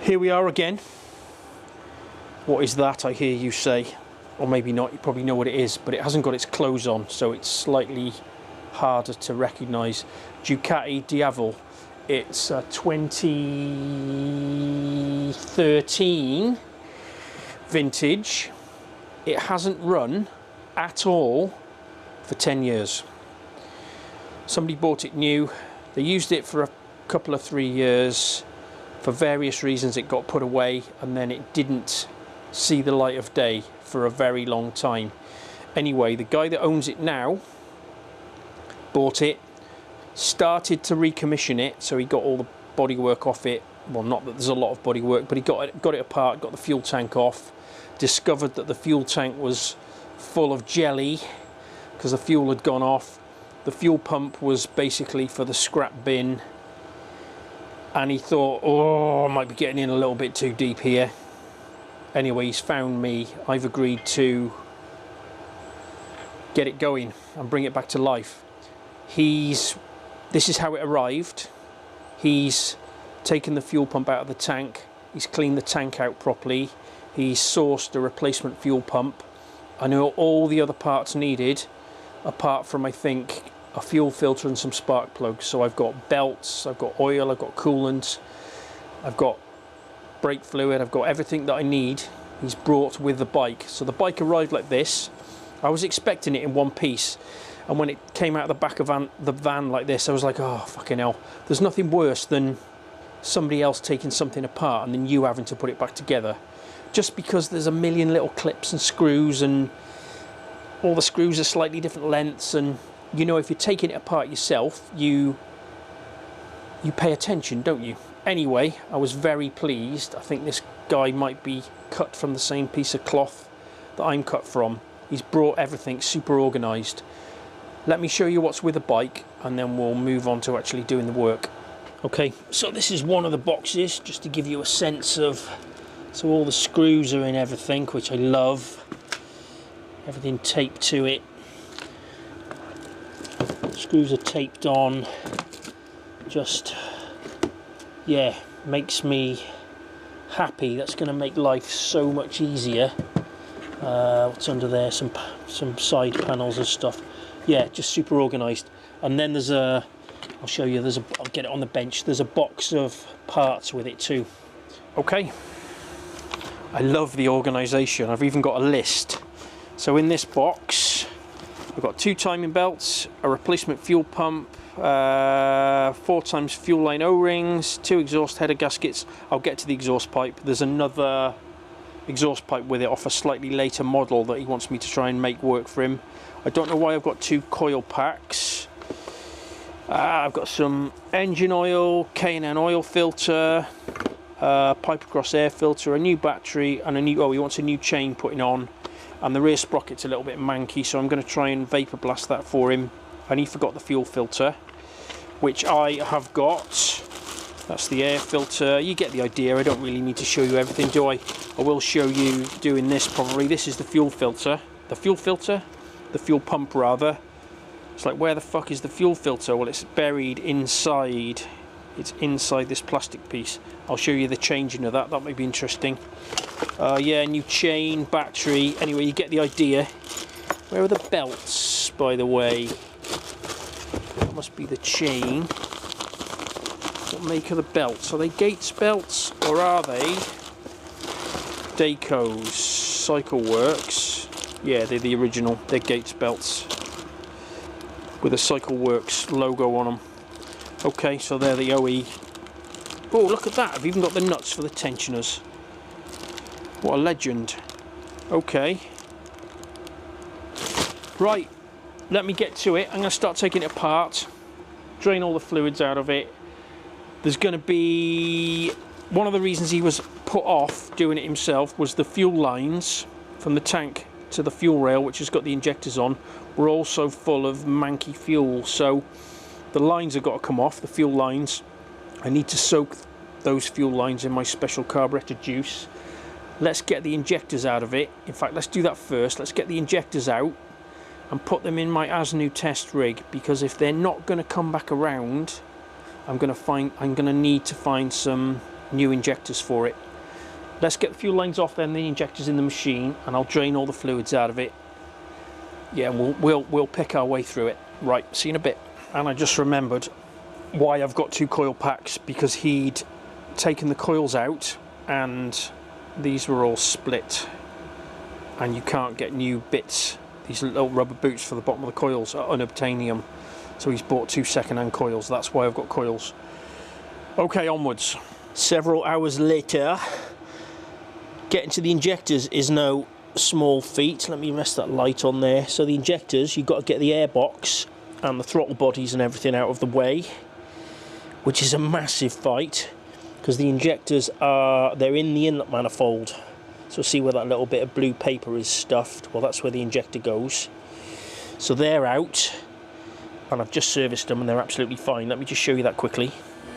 Here we are again. What is that, I hear you say? Or maybe not, you probably know what it is, but it hasn't got its clothes on, so it's slightly harder to recognise. Ducati Diavel. It's a 2013 vintage. It hasn't run at all for 10 years. Somebody bought it new. They used it for a couple of 3 years. For various reasons it got put away, and then it didn't see the light of day for a very long time. Anyway, the guy that owns it now bought it, started to recommission it, so he got all the bodywork off it. Well, not that there's a lot of bodywork, but he got it apart, got the fuel tank off, discovered that the fuel tank was full of jelly because the fuel had gone off. The fuel pump was basically for the scrap bin, and he thought, oh, I might be getting in a little bit too deep here. Anyway, he's found me. I've agreed to get it going and bring it back to life. This is how it arrived. He's taken the fuel pump out of the tank. He's cleaned the tank out properly. He's sourced a replacement fuel pump. I know all the other parts needed, apart from, I think, a fuel filter and some spark plugs. So I've got belts, I've got oil, I've got coolant, I've got brake fluid, I've got everything that I need. He's brought with the bike. So the bike arrived like this. I was expecting it in one piece, and when it came out of the back of the van like this, I was like, oh fucking hell, there's nothing worse than somebody else taking something apart and then you having to put it back together, just because there's a million little clips and screws, and all the screws are slightly different lengths, and you know, if you're taking it apart yourself, you pay attention, don't you? Anyway, I was very pleased. I think this guy might be cut from the same piece of cloth that I'm cut from. He's brought everything super organised. Let me show you what's with the bike, and then we'll move on to actually doing the work. Okay, so this is one of the boxes, just to give you a sense of, so all the screws are in everything, which I love. Everything taped to it. Screws are taped on. Just, yeah, makes me happy. That's going to make life so much easier. What's under there? Some side panels and stuff. Yeah, just super organised. And then there's a, I'll show you, I'll get it on the bench. There's a box of parts with it too. Okay. I love the organisation. I've even got a list. So in this box, I've got 2 timing belts, a replacement fuel pump, 4 times fuel line O-rings, 2 exhaust header gaskets. I'll get to the exhaust pipe. There's another exhaust pipe with it off a slightly later model that he wants me to try and make work for him. I don't know why I've got 2 coil packs. I've got some engine oil, K&N oil filter, pipe across air filter, a new battery, and he wants a new chain putting on. And the rear sprocket's a little bit manky, so I'm going to try and vapor blast that for him. And he forgot the fuel filter, which I have got. That's the air filter. You get the idea. I don't really need to show you everything, do I? I will show you doing this probably. This is the fuel filter. The fuel filter? The fuel pump, rather. It's like, where the fuck is the fuel filter? Well, it's buried inside. It's inside this plastic piece. I'll show you the changing of that. That might be interesting. Yeah, new chain, battery. Anyway, you get the idea. Where are the belts, by the way? That must be the chain. What make are the belts? Are they Gates belts, or are they Dayco's Cycle Works? Yeah, they're the original. They're Gates belts with a Cycle Works logo on them. Okay, so they're the OE. Oh, look at that. I've even got the nuts for the tensioners. What a legend. Okay. Right, let me get to it. I'm going to start taking it apart, drain all the fluids out of it. There's going to be... One of the reasons he was put off doing it himself was the fuel lines from the tank to the fuel rail, which has got the injectors on, were also full of manky fuel. So the lines have got to come off, the fuel lines. I need to soak those fuel lines in my special carburetor juice. Let's get the injectors out of it. In fact, let's do that first. Let's get the injectors out and put them in my as new test rig, because if they're not going to come back around, I'm going to need to find some new injectors for it. Let's get the fuel lines off, then the injectors in the machine, and I'll drain all the fluids out of it. Yeah, we'll pick our way through it. Right, see you in a bit. And I just remembered why I've got 2 coil packs, because he'd taken the coils out and these were all split, and you can't get new bits. These little rubber boots for the bottom of the coils are unobtainium, so he's bought 2 second-hand coils. That's why I've got coils. Okay, onwards. Several hours later, getting to the injectors is no small feat. Let me rest that light on there. So the injectors, you've got to get the airbox and the throttle bodies and everything out of the way, which is a massive fight, because the injectors they're in the inlet manifold. So see where that little bit of blue paper is stuffed? Well, that's where the injector goes. So they're out, and I've just serviced them and they're absolutely fine. Let me just show you that quickly.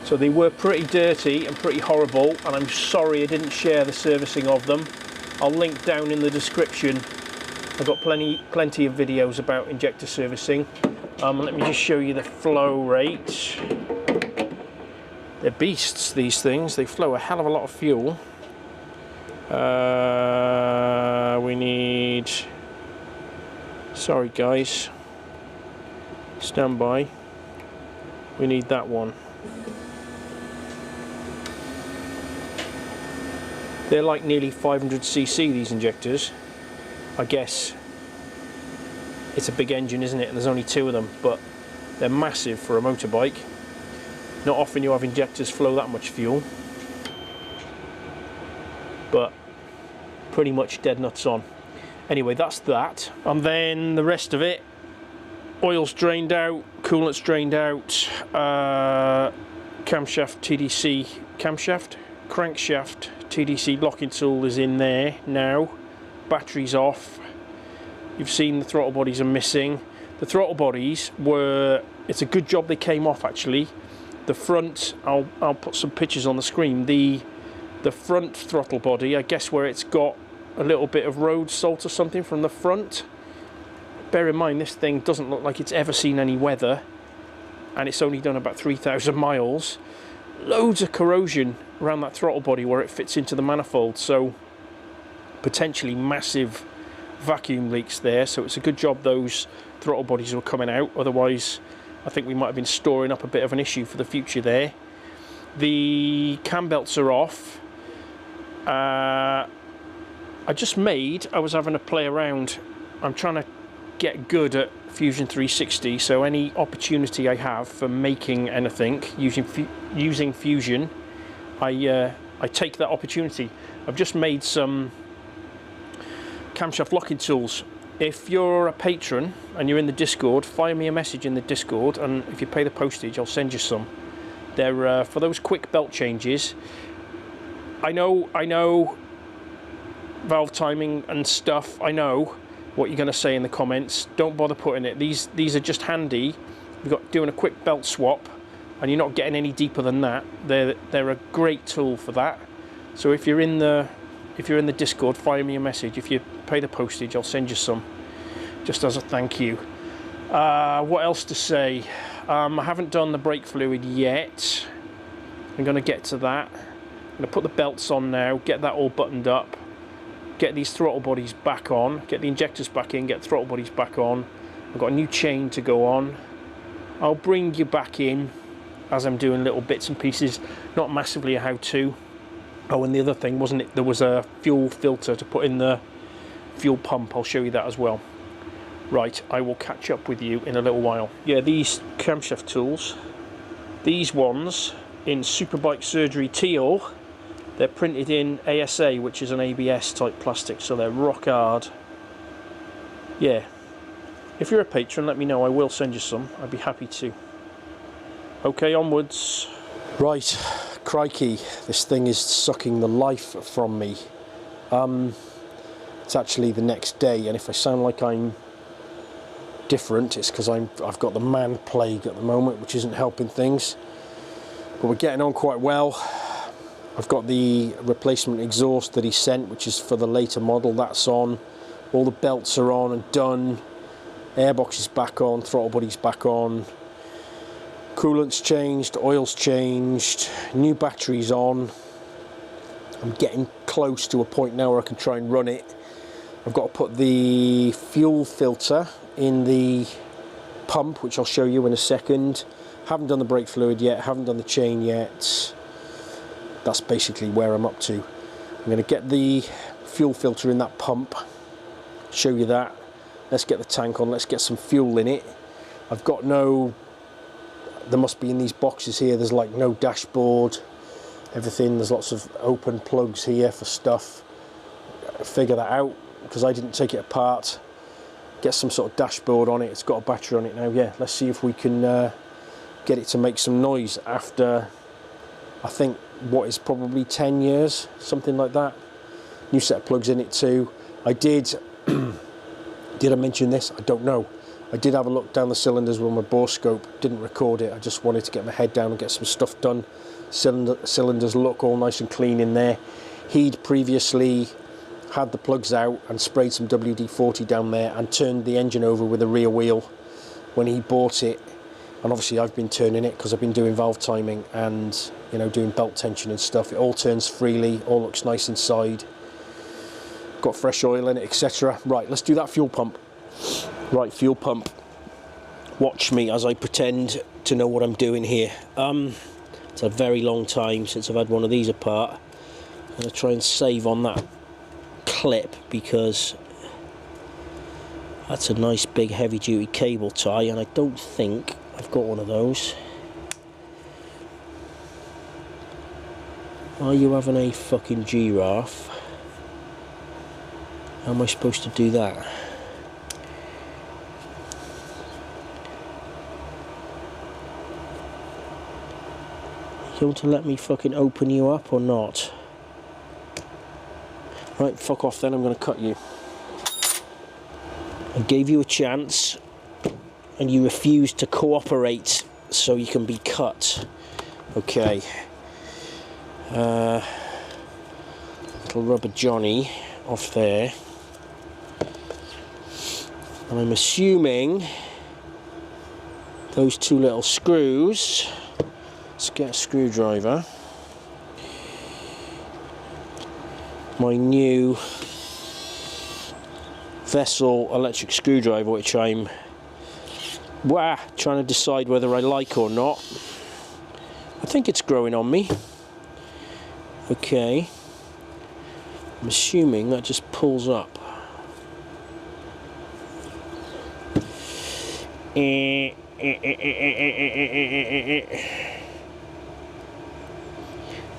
So they were pretty dirty and pretty horrible, and I'm sorry I didn't share the servicing of them. I'll link down in the description. I've got plenty of videos about injector servicing. Let me just show you the flow rate. They're beasts, these things. They flow a hell of a lot of fuel. We need... Sorry guys. Stand by. We need that one. They're like nearly 500cc, these injectors. I guess it's a big engine, isn't it? And there's only 2 of them, but they're massive for a motorbike. Not often you have injectors flow that much fuel, but pretty much dead nuts on. Anyway, that's that. And then the rest of it, oil's drained out, coolant's drained out, camshaft TDC, crankshaft TDC locking tool is in there now, battery's off. You've seen the throttle bodies are missing. The throttle bodies were, it's a good job they came off actually. The front, I'll put some pictures on the screen. The front throttle body, I guess where it's got a little bit of road salt or something from the front. Bear in mind, this thing doesn't look like it's ever seen any weather, and it's only done about 3,000 miles. Loads of corrosion around that throttle body where it fits into the manifold, so potentially massive vacuum leaks there. So it's a good job those throttle bodies were coming out, otherwise I think we might have been storing up a bit of an issue for the future there. The cam belts are off. I was having a play around. I'm trying to get good at Fusion 360, so any opportunity I have for making anything using Fusion, I take that opportunity. I've just made some camshaft locking tools. If you're a patron and you're in the Discord, fire me a message in the Discord, and if you pay the postage, I'll send you some. They're for those quick belt changes. I know valve timing and stuff. I know what you're going to say in the comments. Don't bother putting it. These are just handy. You've got doing a quick belt swap, and you're not getting any deeper than that. They're a great tool for that. So if you're in the Discord, fire me a message. If you pay the postage, I'll send you some, just as a thank you. What else to say? I haven't done the brake fluid yet. I'm going to get to that. I'm going to put the belts on now, get that all buttoned up, get these throttle bodies back on, get the injectors back in, get the throttle bodies back on. I've got a new chain to go on. I'll bring you back in as I'm doing little bits and pieces, not massively a how-to. Oh, and the other thing, wasn't it, there was a fuel filter to put in the fuel pump. I'll show you that as well. Right, I will catch up with you in a little while. Yeah, these camshaft tools, these ones in Superbike Surgery teal, they're printed in ASA, which is an ABS type plastic, so they're rock hard. Yeah, if you're a patron, let me know, I will send you some, I'd be happy to. Okay, onwards. Right, crikey, this thing is sucking the life from me. It's actually the next day, and if I sound like I'm different, it's because I've got the man plague at the moment, which isn't helping things, but we're getting on quite well. I've got the replacement exhaust that he sent, which is for the later model. That's on. All the belts are on and done. Airbox is back on, throttle body's back on, coolant's changed, oil's changed, new battery's on. I'm getting close to a point now where I can try and run it. I've got to put the fuel filter in the pump, which I'll show you in a second. Haven't done the brake fluid yet, haven't done the chain yet. That's basically where I'm up to. I'm going to get the fuel filter in that pump, show you that. Let's get the tank on, let's get some fuel in it. I've got no, there must be in these boxes here, there's like no dashboard, everything, there's lots of open plugs here for stuff. Figure that out, because I didn't take it apart. Get some sort of dashboard on it, it's got a battery on it now. Yeah, let's see if we can get it to make some noise after, I think, what is probably 10 years, something like that. New set of plugs in it too. I did I mention this? I don't know. I did have a look down the cylinders with my bore scope, didn't record it. I just wanted to get my head down and get some stuff done. Cylinders look all nice and clean in there. He'd previously had the plugs out and sprayed some WD-40 down there and turned the engine over with a rear wheel when he bought it. And obviously I've been turning it because I've been doing valve timing and, you know, doing belt tension and stuff. It all turns freely, all looks nice inside. Got fresh oil in it, etc. Right, let's do that fuel pump. Right, fuel pump. Watch me as I pretend to know what I'm doing here. It's a very long time since I've had one of these apart. I'm going to try and save on that clip because that's a nice big heavy duty cable tie, and I don't think I've got one of those. Are you having a fucking giraffe? How am I supposed to do that? You want to let me fucking open you up or not? Right, fuck off then, I'm going to cut you. I gave you a chance and you refused to cooperate, so you can be cut. Okay. Little rubber Johnny off there. And I'm assuming those two little screws. Let's get a screwdriver. My new Vessel electric screwdriver, which I'm trying to decide whether I like or not. I think it's growing on me. Okay. I'm assuming that just pulls up.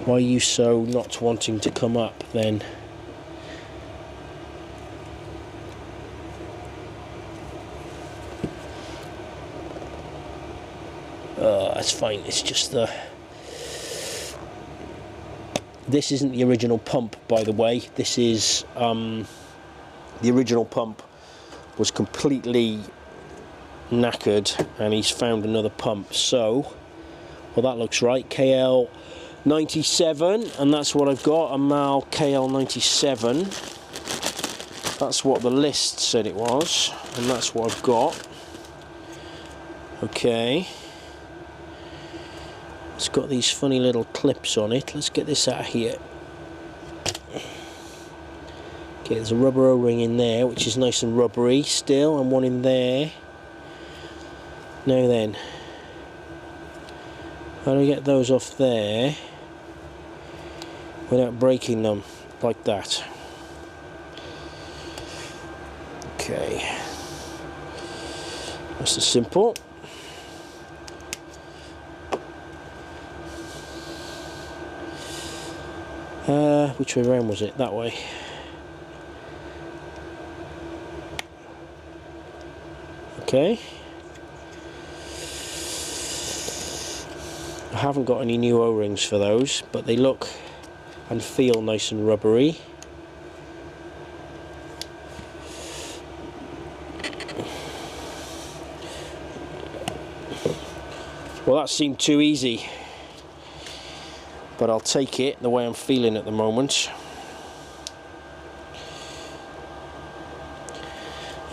Why are you so not wanting to come up then? That's fine, it's just the... This isn't the original pump, by the way. This is... the original pump was completely knackered and he's found another pump. So, well, that looks right. KL97, and that's what I've got, a Mal KL97. That's what the list said it was, and that's what I've got. Okay. It's got these funny little clips on it. Let's get this out of here. Okay, there's a rubber O-ring in there, which is nice and rubbery still, and one in there. Now then, how do I get those off there without breaking them like that? Okay, nice and simple. Which way around was it? That way. Okay. I haven't got any new O-rings for those, but they look and feel nice and rubbery. Well, that seemed too easy, but I'll take it the way I'm feeling at the moment.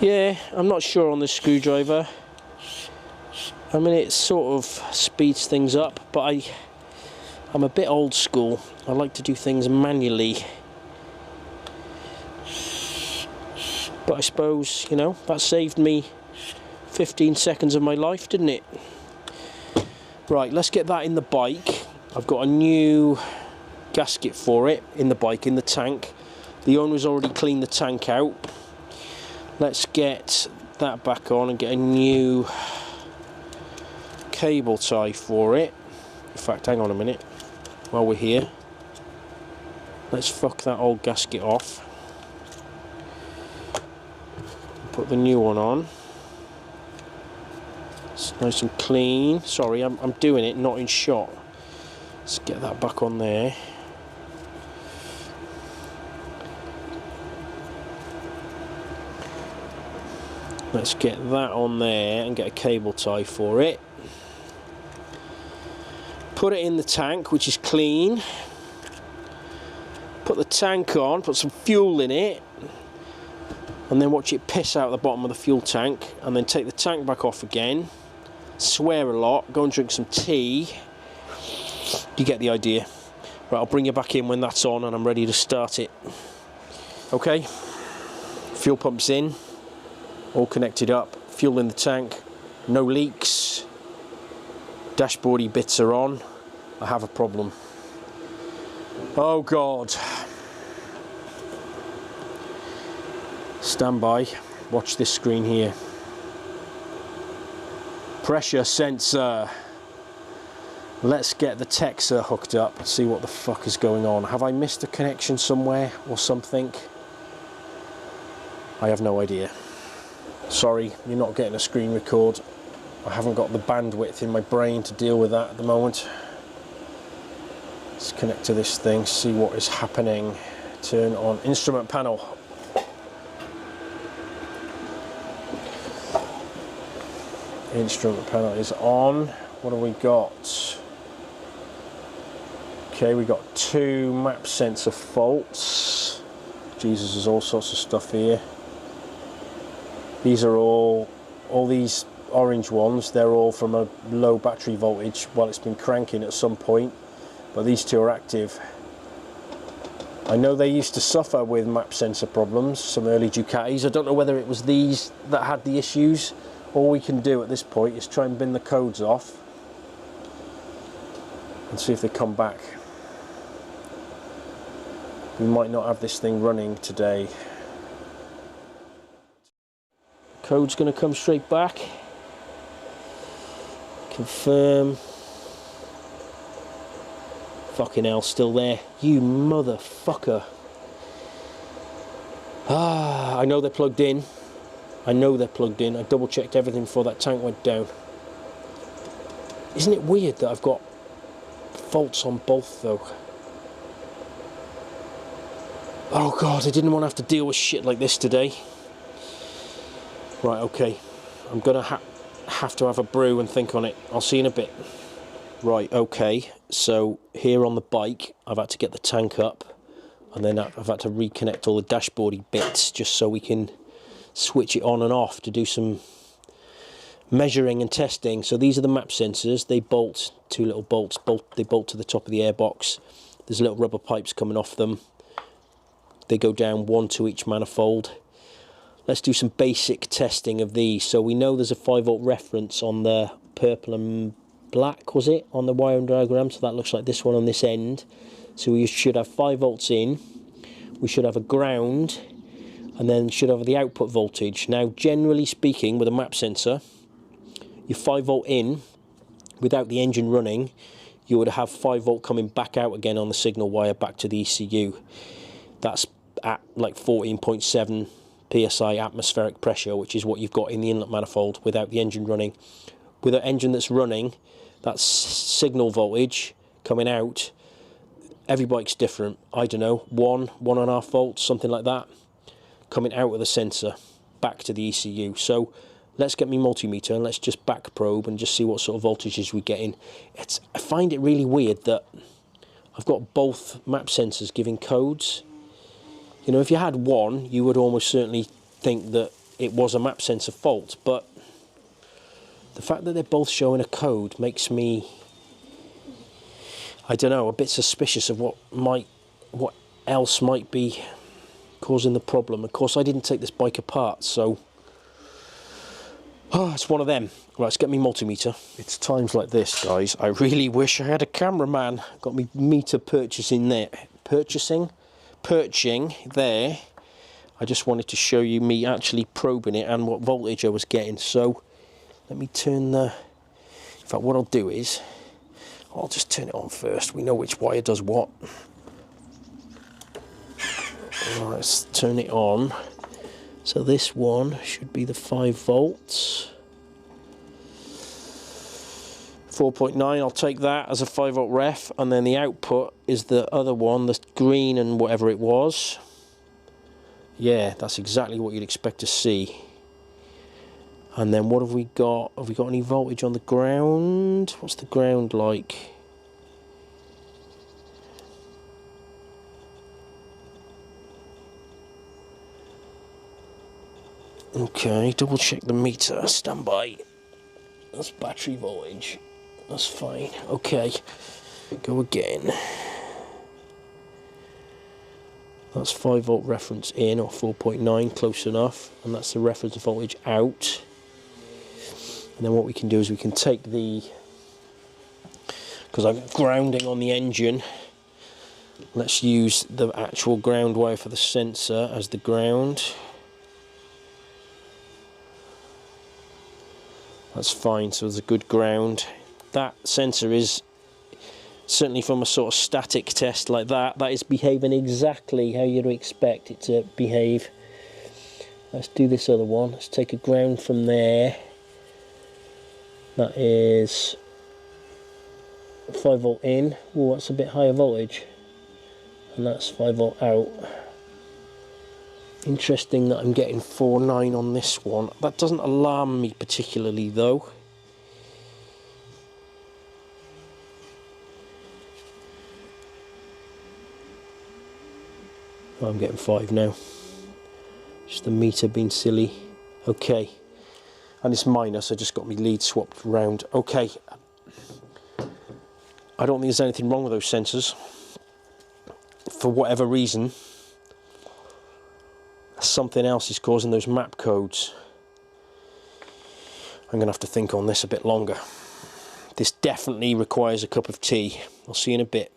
Yeah, I'm not sure on this screwdriver. I mean, it sort of speeds things up, but I I'm a bit old school. I like to do things manually. But I suppose, you know, that saved me 15 seconds of my life, didn't it? Right, let's get that in the bike. I've got a new gasket for it in the bike, in the tank. The owner's already cleaned the tank out. Let's get that back on and get a new cable tie for it. In fact, hang on a minute. While we're here, let's fuck that old gasket off. Put the new one on. It's nice and clean. Sorry, I'm doing it, not in shot. Let's get that back on there. Let's get that on there and get a cable tie for it. Put it in the tank, which is clean. Put the tank on, put some fuel in it, and then watch it piss out the bottom of the fuel tank, and then take the tank back off again. Swear a lot, go and drink some tea. You get the idea. Right, I'll bring you back in when that's on and I'm ready to start it. Okay, fuel pump's in, all connected up, fuel in the tank, no leaks, dashboardy bits are on. I have a problem. Oh God. Stand by, watch this screen here. Pressure sensor. Let's get the Texer hooked up and see what the fuck is going on. Have I missed a connection somewhere or something? I have no idea. Sorry, you're not getting a screen record. I haven't got the bandwidth in my brain to deal with that at the moment. Let's connect to this thing, see what is happening. Turn on instrument panel. Instrument panel is on. What have we got? Okay, we got 2 map sensor faults. Jesus, there's all sorts of stuff here. These are all these orange ones, they're all from a low battery voltage while it's been cranking at some point, but these 2 are active. I know they used to suffer with map sensor problems, some early Ducatis. I don't know whether it was these that had the issues. All we can do at this point is try and bin the codes off and see if they come back. We might not have this thing running today. Code's going to come straight back. Confirm. Fucking hell, still there. You motherfucker. Ah, I know they're plugged in. I know they're plugged in. I double checked everything before that tank went down. Isn't it weird that I've got faults on both though? Oh God, I didn't want to have to deal with shit like this today. Right, okay. I'm gonna have to have a brew and think on it. I'll see you in a bit. Right, okay. So here on the bike, I've had to get the tank up, and then I've had to reconnect all the dashboardy bits just so we can switch it on and off to do some measuring and testing. So these are the map sensors. They bolt, 2 little bolts, they bolt to the top of the airbox. There's little rubber pipes coming off them. They go down 1 to each manifold. Let's do some basic testing of these. So we know there's a 5-volt reference on the purple and black, was it, on the wiring diagram? So that looks like this one on this end. So we should have 5 volts in. We should have a ground, and then should have the output voltage. Now, generally speaking, with a map sensor, your 5 volt in, without the engine running, you would have 5 volt coming back out again on the signal wire back to the ECU. That's at like 14.7 psi atmospheric pressure, which is what you've got in the inlet manifold without the engine running. With an engine that's running, that's signal voltage coming out. Every bike's different. I don't know, 1.5 volts, something like that, coming out of the sensor back to the ECU. So let's get me multimeter and let's just back probe and just see what sort of voltages we get in. I find it really weird that I've got both map sensors giving codes. You know, if you had one, you would almost certainly think that it was a map sensor fault, but the fact that they're both showing a code makes me... I don't know, a bit suspicious of what else might be causing the problem. Of course, I didn't take this bike apart, so it's one of them. Right, let's get me multimeter. It's times like this, guys, I really wish I had a cameraman. Got me meter perching there. I just wanted to show you me actually probing it and what voltage I was getting. So let me turn the... In fact, what I'll do is I'll just turn it on first. We know which wire does what. Right, let's turn it on. So this one should be the 5 volts. 4.9, I'll take that as a 5 volt ref, and then the output is the other one, the green and whatever it was. Yeah, that's exactly what you'd expect to see. And then what have we got? Have we got any voltage on the ground? What's the ground like? Okay, double check the meter, stand by. That's battery voltage. That's fine. Okay, go again. That's 5 volt reference in, or 4.9, close enough. And that's the reference voltage out. And then what we can do is we can take the, because I'm grounding on the engine, let's use the actual ground wire for the sensor as the ground. That's fine, so there's a good ground. That sensor is, certainly from a sort of static test like that, that is behaving exactly how you'd expect it to behave. Let's do this other one. Let's take a ground from there. That is 5 volt in. Oh, that's a bit higher voltage. And that's 5 volt out. Interesting that I'm getting 4.9 on this one. That doesn't alarm me particularly though. Oh, I'm getting 5 now. Just the meter being silly. Okay. And it's minus, I just got my lead swapped round. Okay. I don't think there's anything wrong with those sensors. For whatever reason, something else is causing those map codes. I'm going to have to think on this a bit longer. This definitely requires a cup of tea. I'll see you in a bit.